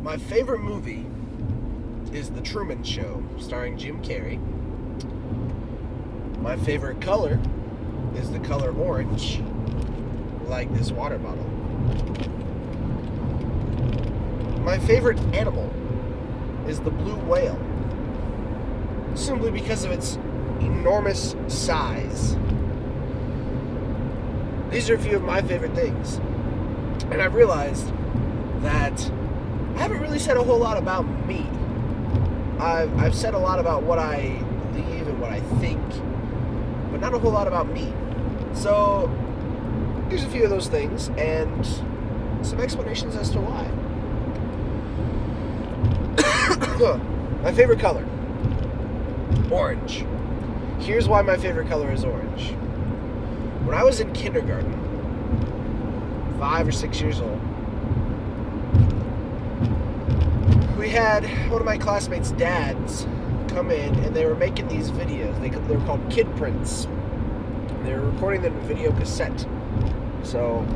My favorite movie is The Truman Show, starring Jim Carrey. My favorite color is the color orange, like this water bottle. My favorite animal is the blue whale, simply because of its enormous size. These are a few of my favorite things. And I've realized that I haven't really said a whole lot about me. I've said a lot about what I believe and what I think, but not a whole lot about me. So here's a few of those things and some explanations as to why. My favorite color, orange. Here's why my favorite color is orange. When I was in kindergarten, 5 or 6 years old, we had one of my classmates' dads come in, and they were making these videos. They were called kid prints. They were recording them in video cassette. So,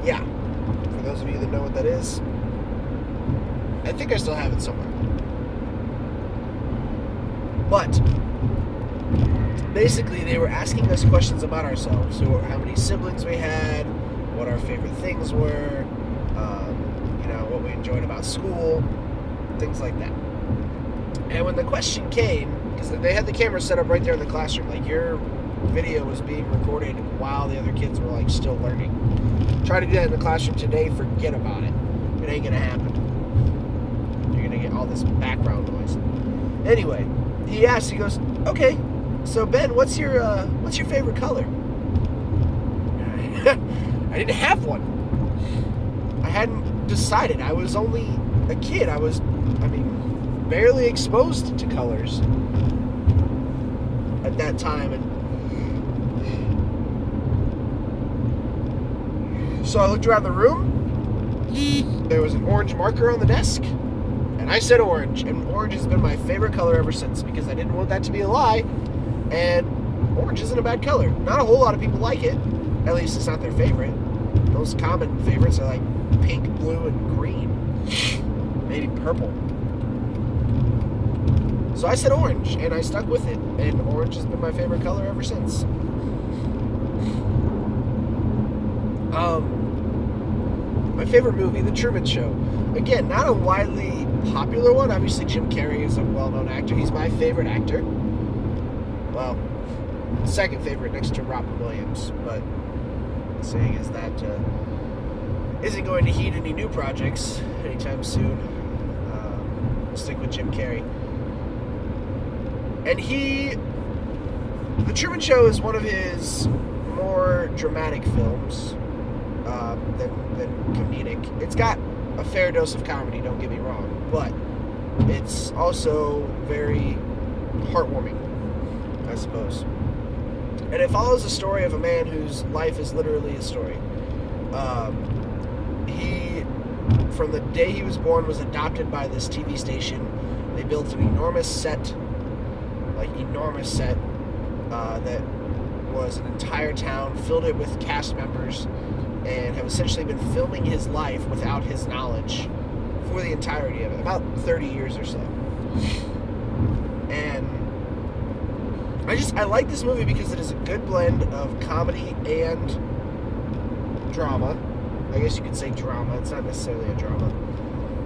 yeah, for those of you that know what that is, I think I still have it somewhere. But basically, they were asking us questions about ourselves. So, how many siblings we had, what our favorite things were, what we enjoyed about school, things like that. And when the question came, because they had the camera set up right there in the classroom, like your video was being recorded while the other kids were like still learning. Try to do that in the classroom today, forget about it. It ain't gonna happen. You're gonna get all this background noise. Anyway, he asked, he goes, okay, so Ben, what's your favorite color? I didn't have one. I hadn't decided. I was only a kid. I was barely exposed to colors at that time. And so I looked around the room. There was an orange marker on the desk, and I said orange. And orange has been my favorite color ever since, because I didn't want that to be a lie. And orange isn't a bad color. Not a whole lot of people like it. At least it's not their favorite. Those common favorites are like pink, blue, and green. Maybe purple. So I said orange, and I stuck with it. And orange has been my favorite color ever since. My favorite movie, The Truman Show. Again, not a widely popular one. Obviously, Jim Carrey is a well-known actor. He's my favorite actor. Well, second favorite next to Robin Williams. But the saying is that isn't going to heed any new projects anytime soon. We'll stick with Jim Carrey. And The Truman Show is one of his more dramatic films than comedic. It's got a fair dose of comedy, don't get me wrong, but it's also very heartwarming, I suppose. And it follows the story of a man whose life is literally a story. He, from the day he was born, was adopted by this TV station. They built an enormous set that was an entire town, filled it with cast members, and have essentially been filming his life without his knowledge for the entirety of it, about 30 years or so. And I like this movie because it is a good blend of comedy and drama. I guess you could say drama. It's not necessarily a drama.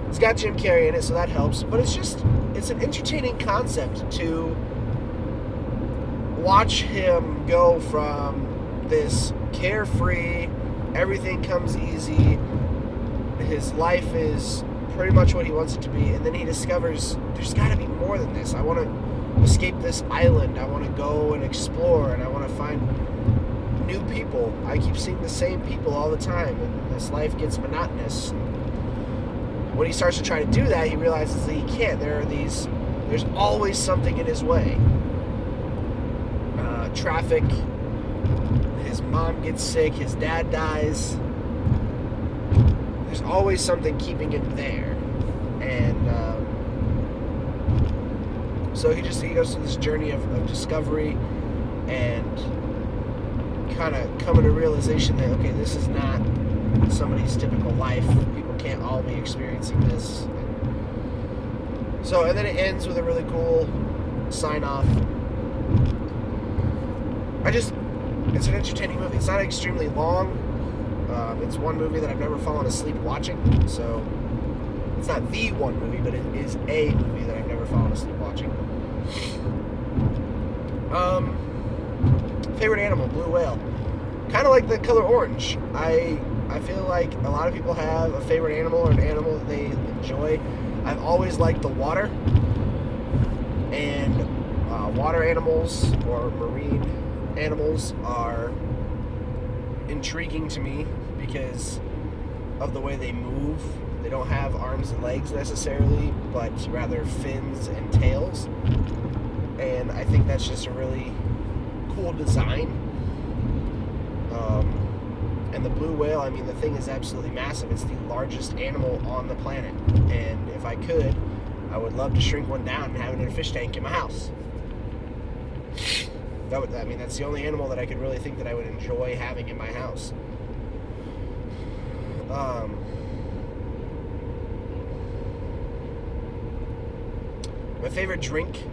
It's got Jim Carrey in it, so that helps. But it's an entertaining concept to watch him go from this carefree, everything comes easy, his life is pretty much what he wants it to be, and then he discovers there's got to be more than this. I want to escape this island. I want to go and explore, and I want to find new people. I keep seeing the same people all the time, and this life gets monotonous. When he starts to try to do that, he realizes that he can't. There's always something in his way. Traffic, his mom gets sick, his dad dies. There's always something keeping him there. And so he goes through this journey of discovery and kind of coming to realization that, okay, this is not somebody's typical life. People can't all be experiencing this. So, and then it ends with a really cool sign off. It's an entertaining movie. It's not extremely long. It's one movie that I've never fallen asleep watching. So, it's not the one movie, but it is a movie that I've never fallen asleep watching. Favorite animal, blue whale. Kind of like the color orange. I feel like a lot of people have a favorite animal or an animal that they enjoy. I've always liked the water, and water animals or marine animals are intriguing to me because of the way they move. They don't have arms and legs necessarily, but rather fins and tails, and I think that's just a really cool design. And the blue whale, I mean, the thing is absolutely massive. It's the largest animal on the planet, and if I could, I would love to shrink one down and have it in a fish tank in my house. That's the only animal that I could really think that I would enjoy having in my house. My favorite drink,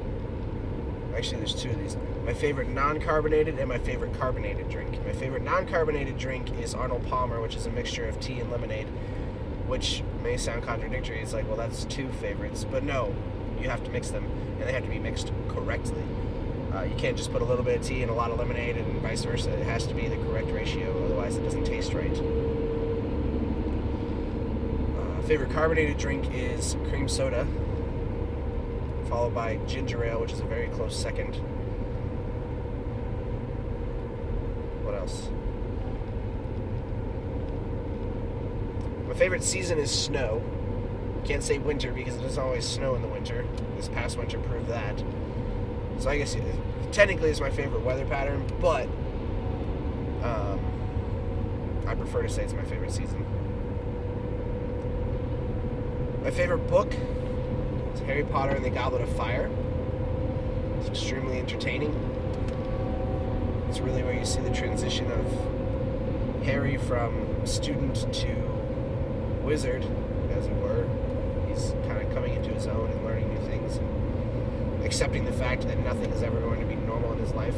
actually there's two of these. My favorite non-carbonated and my favorite carbonated drink. My favorite non-carbonated drink is Arnold Palmer, which is a mixture of tea and lemonade, which may sound contradictory. It's like, well, that's two favorites. But no, you have to mix them, and they have to be mixed correctly. You can't just put a little bit of tea and a lot of lemonade and vice versa. It has to be the correct ratio, otherwise it doesn't taste right. Favorite carbonated drink is cream soda, followed by ginger ale, which is a very close second. What else? My favorite season is snow. Can't say winter because it doesn't always snow in the winter. This past winter proved that. So I guess technically it's my favorite weather pattern, but I prefer to say it's my favorite season. My favorite book is Harry Potter and the Goblet of Fire. It's extremely entertaining. It's really where you see the transition of Harry from student to wizard, as it were. He's kind of coming into his own and learning new things and accepting the fact that nothing is ever going to be normal in his life.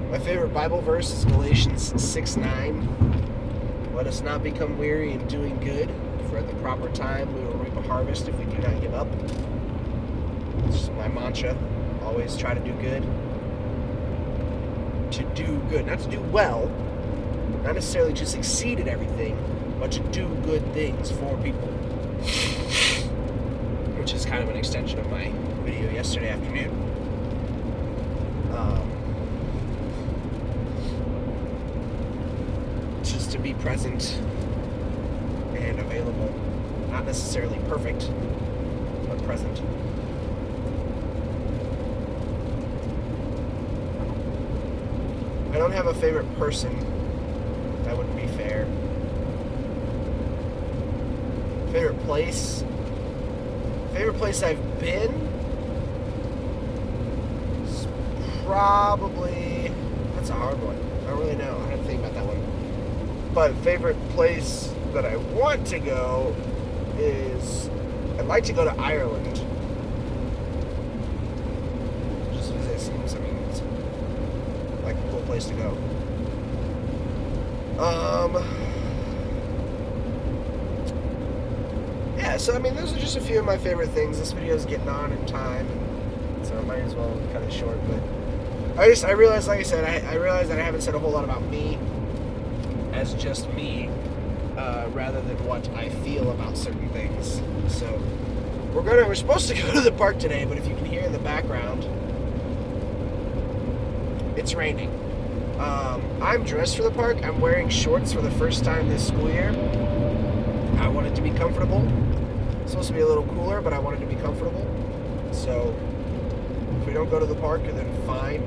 My favorite Bible verse is Galatians 6:9. Let us not become weary in doing good, for at the proper time we will reap a harvest if we do not give up. It's just my mantra. Always try to do good. To do good. Not to do well, not necessarily to succeed at everything, but to do good things for people. Which is kind of an extension of my video yesterday afternoon. Just to be present and available. Not necessarily perfect, but present. I don't have a favorite person. That wouldn't be fair. Favorite place? Favorite place I've been? It's probably... That's a hard one. I don't really know. I have to think about that one. But favorite place that I want to go is... I'd like to go to Ireland. Just because it seems, it's like a cool place to go. Yeah, so those are just a few of my favorite things. This video is getting on in time, so I might as well cut it short. But I realized, like I said, I realized that I haven't said a whole lot about me as just me, rather than what I feel about certain things. So we're supposed to go to the park today, but if you can hear in the background, it's raining. I'm dressed for the park. I'm wearing shorts for the first time this school year. I want it to be comfortable. It's supposed to be a little cooler, but I want it to be comfortable. So if we don't go to the park, then fine.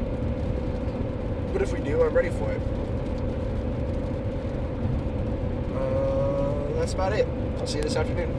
But if we do, I'm ready for it. That's about it. I'll see you this afternoon.